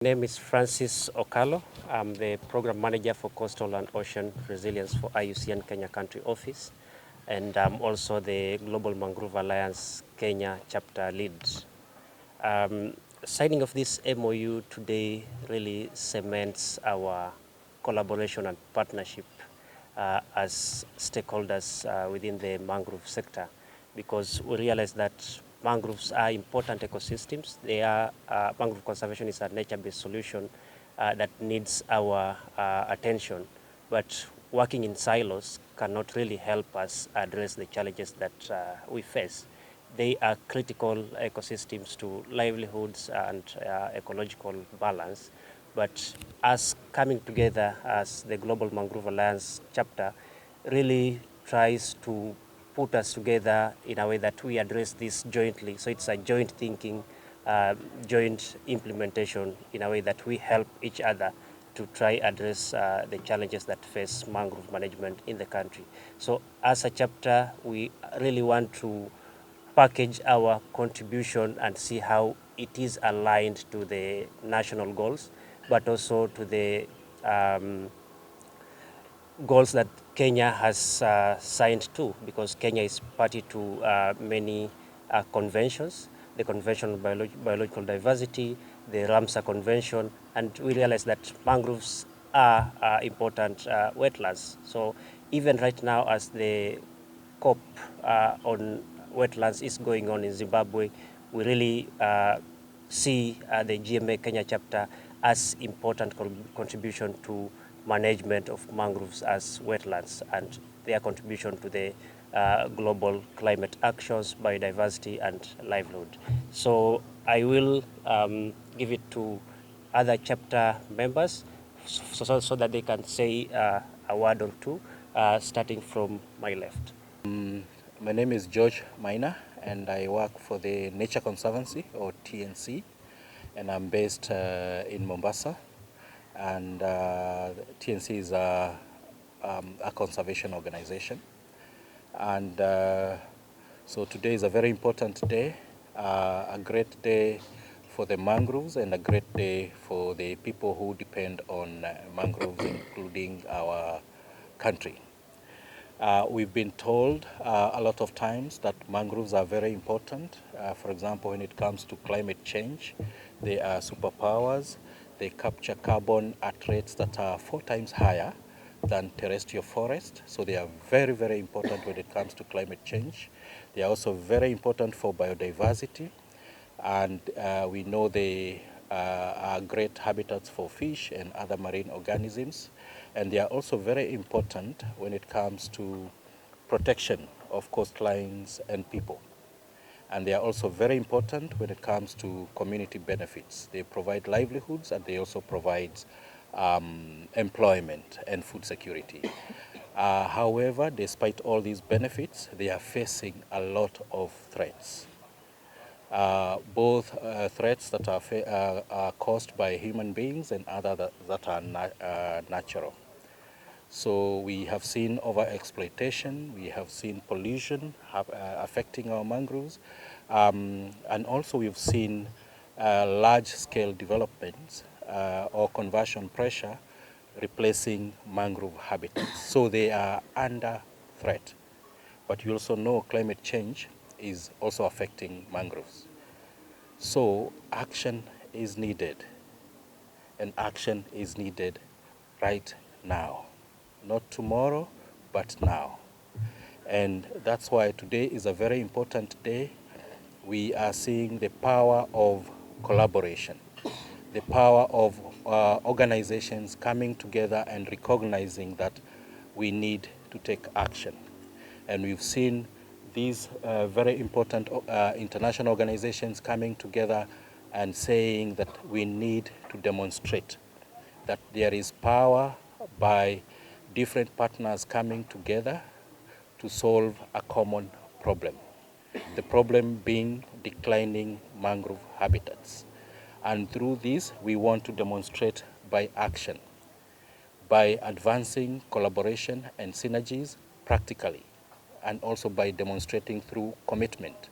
My name is Francis Okalo. I'm the Program Manager for Coastal and Ocean Resilience for IUCN Kenya Country Office, and I'm also the Global Mangrove Alliance Kenya Chapter Lead. Signing of this MoU today really cements our collaboration and partnership as stakeholders within the mangrove sector, because we realize that mangroves are important ecosystems. Mangrove conservation is a nature-based solution that needs our attention, but working in silos cannot really help us address the challenges that we face. They are critical ecosystems to livelihoods and ecological balance. But us coming together as the Global Mangrove Alliance chapter really tries to put us together in a way that we address this jointly. So it's a joint thinking, joint implementation in a way that we help each other to try address the challenges that face mangrove management in the country. So as a chapter, we really want to package our contribution and see how it is aligned to the national goals, but also to the goals that Kenya has signed to, because Kenya is party to many conventions, the Convention on Biological Diversity, the Ramsar Convention, and we realize that mangroves are important wetlands. So even right now, as the COP on wetlands is going on in Zimbabwe, we really see the GMA Kenya chapter as important contribution to management of mangroves as wetlands and their contribution to the global climate actions, biodiversity and livelihood. So I will give it to other chapter members so that they can say a word or two, starting from my left. My name is George Maina, and I work for the Nature Conservancy, or TNC, and I'm based in Mombasa. And TNC is a conservation organization. And so today is a very important day, a great day for the mangroves and a great day for the people who depend on mangroves, including our country. We've been told a lot of times that mangroves are very important. For example, when it comes to climate change, they are superpowers. They capture carbon at rates that are 4 times higher than terrestrial forest. So they are very, very important when it comes to climate change. They are also very important for biodiversity. And we know they are great habitats for fish and other marine organisms. And they are also very important when it comes to protection of coastlines and people. And they are also very important when it comes to community benefits. They provide livelihoods and they also provide employment and food security. However, despite all these benefits, they are facing a lot of threats. Both threats that are caused by human beings and other that are natural. So we have seen overexploitation, we have seen pollution affecting our mangroves, and also we've seen large-scale developments or conversion pressure replacing mangrove habitats. So they are under threat. But you also know climate change is also affecting mangroves. So action is needed, and action is needed right now. Not tomorrow, but now. And that's why today is a very important day. We are seeing the power of collaboration, the power of organizations coming together and recognizing that we need to take action. And we've seen these very important international organizations coming together and saying that we need to demonstrate that there is power by different partners coming together to solve a common problem. The problem being declining mangrove habitats. And through this, we want to demonstrate by action, by advancing collaboration and synergies practically, and also by demonstrating through commitment.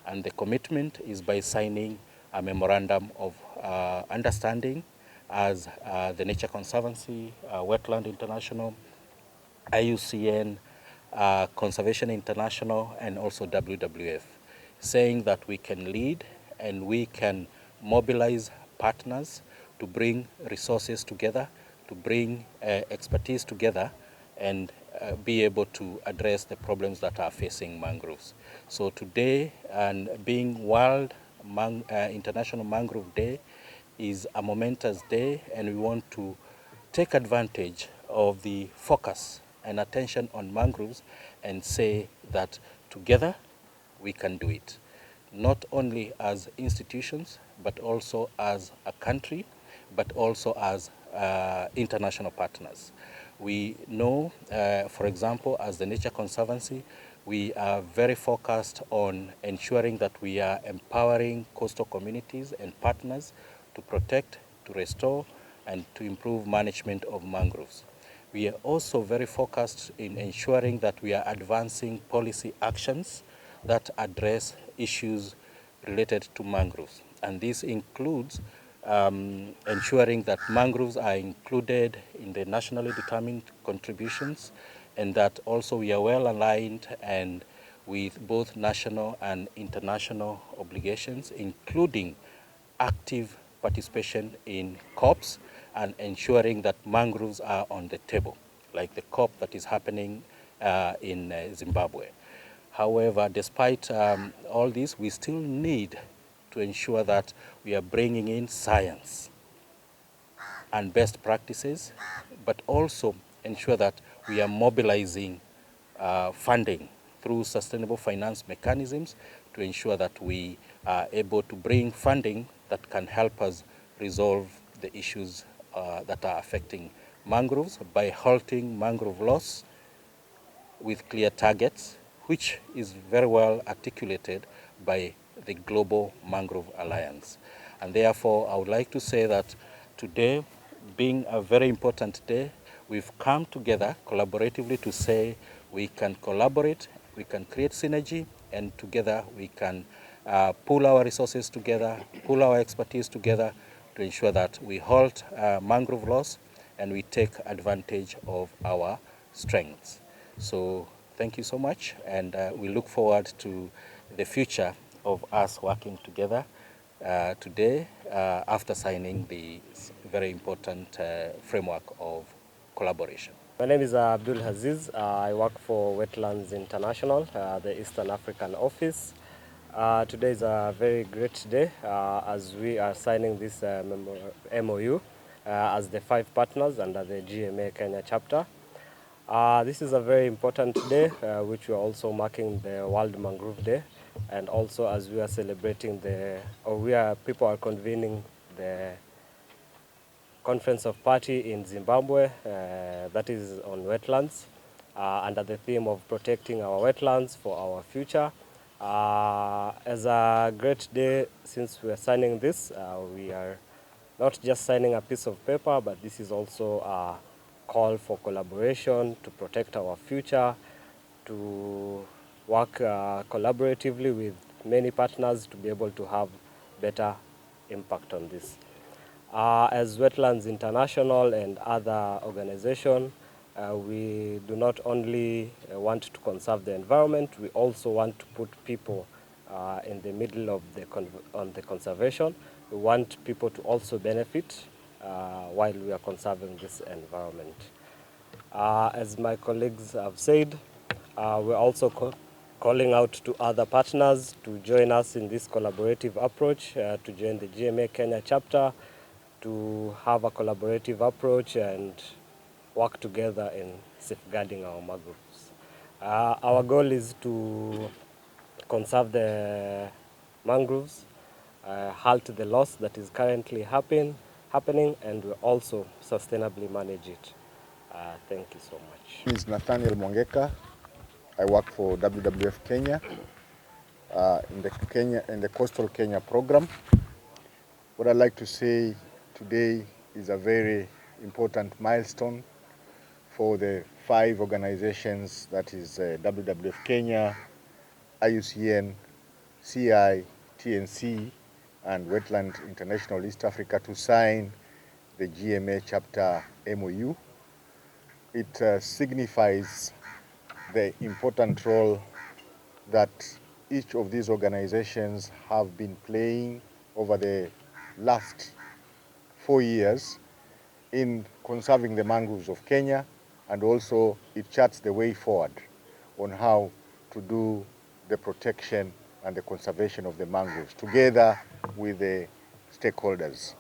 And the commitment is by signing a memorandum of understanding as the Nature Conservancy, Wetland International, IUCN, Conservation International, and also WWF, saying that we can lead and we can mobilize partners to bring resources together, to bring expertise together, and be able to address the problems that are facing mangroves. So today, and being International Mangrove Day, is a momentous day, and we want to take advantage of the focus and attention on mangroves and say that together we can do it, not only as institutions, but also as a country, but also as international partners. We know, for example, as the Nature Conservancy, we are very focused on ensuring that we are empowering coastal communities and partners to protect, to restore, and to improve management of mangroves. We are also very focused in ensuring that we are advancing policy actions that address issues related to mangroves. And this includes ensuring that mangroves are included in the nationally determined contributions, and that also we are well aligned and with both national and international obligations, including active participation in COPs and ensuring that mangroves are on the table, like the COP that is happening in Zimbabwe. However, despite all this, we still need to ensure that we are bringing in science and best practices, but also ensure that we are mobilizing funding through sustainable finance mechanisms to ensure that we are able to bring funding that can help us resolve the issues that are affecting mangroves by halting mangrove loss with clear targets, which is very well articulated by the Global Mangrove Alliance. And therefore, I would like to say that today, being a very important day, we've come together collaboratively to say we can collaborate, we can create synergy, and together we can pool our resources together, pool our expertise together to ensure that we halt mangrove loss and we take advantage of our strengths. So thank you so much, and we look forward to the future of us working together today after signing the very important framework of collaboration. My name is Abdul Haziz. I work for Wetlands International, the Eastern African office. Today is a very great day as we are signing this MoU as the 5 partners under the GMA Kenya chapter. This is a very important day, which we are also marking the World Mangrove Day, and also as we are celebrating people are convening the Conference of Party in Zimbabwe, that is on wetlands, under the theme of protecting our wetlands for our future. As a great day, since we are signing this, we are not just signing a piece of paper, but this is also a call for collaboration to protect our future, to work collaboratively with many partners to be able to have better impact on this. As Wetlands International and other organizations, we do not only want to conserve the environment, we also want to put people in the middle of the conservation. We want people to also benefit while we are conserving this environment. As my colleagues have said, we're also calling out to other partners to join us in this collaborative approach, to join the GMA Kenya chapter, to have a collaborative approach and work together in safeguarding our mangroves. Our goal is to conserve the mangroves, halt the loss that is currently happening, and we also sustainably manage it. Thank you so much. My name is Nathaniel Mwangeka. I work for WWF Kenya in the Coastal Kenya program. What I'd like to say today is a very important milestone for the 5 organizations, that is WWF Kenya, IUCN, CI, TNC, and Wetland International East Africa, to sign the GMA chapter MoU. It signifies the important role that each of these organizations have been playing over the last 4 years in conserving the mangroves of Kenya, and also it charts the way forward on how to do the protection and the conservation of the mangroves together with the stakeholders.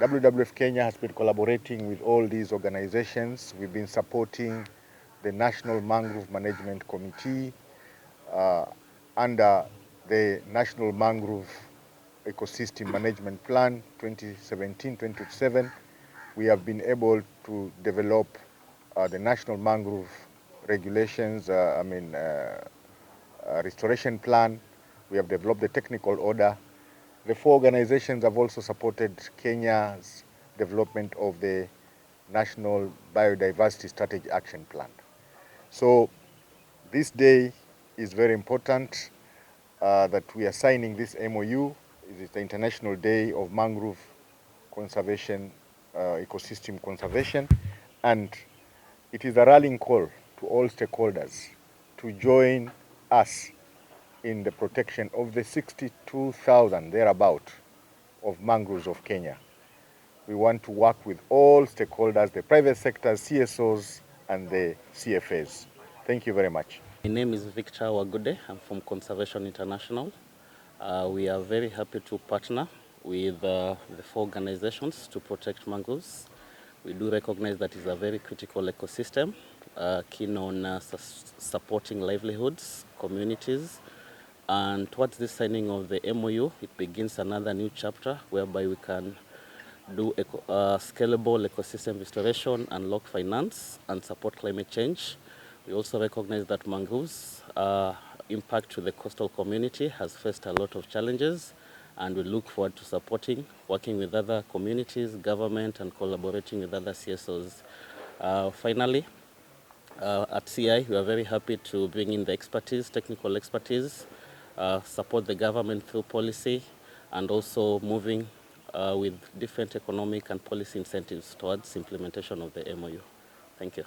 WWF Kenya has been collaborating with all these organizations. We've been supporting the National Mangrove Management Committee under the National Mangrove Ecosystem Management Plan 2017-2027. We have been able to develop the National Mangrove Regulations, Restoration Plan. We have developed the technical order. The 4 organizations have also supported Kenya's development of the National Biodiversity Strategy Action Plan. So this day is very important that we are signing this MoU. It is the International Day of Mangrove Conservation, Ecosystem Conservation, and it is a rallying call to all stakeholders to join us in the protection of the 62,000 thereabout of mangroves of Kenya. We want to work with all stakeholders, the private sector, CSOs, and the CFAs. Thank you very much. My name is Victor Wagude. I'm from Conservation International. We are very happy to partner with the 4 organizations to protect mangroves. We do recognize that it's a very critical ecosystem, keen on supporting livelihoods, communities. And towards the signing of the MoU, it begins another new chapter whereby we can do scalable ecosystem restoration, unlock finance, and support climate change. We also recognize that mangroves impact to the coastal community has faced a lot of challenges, and we look forward to supporting, working with other communities, government, and collaborating with other CSOs. Finally, at CI, we are very happy to bring in the expertise, technical expertise, support the government through policy, and also moving with different economic and policy incentives towards implementation of the MoU. Thank you.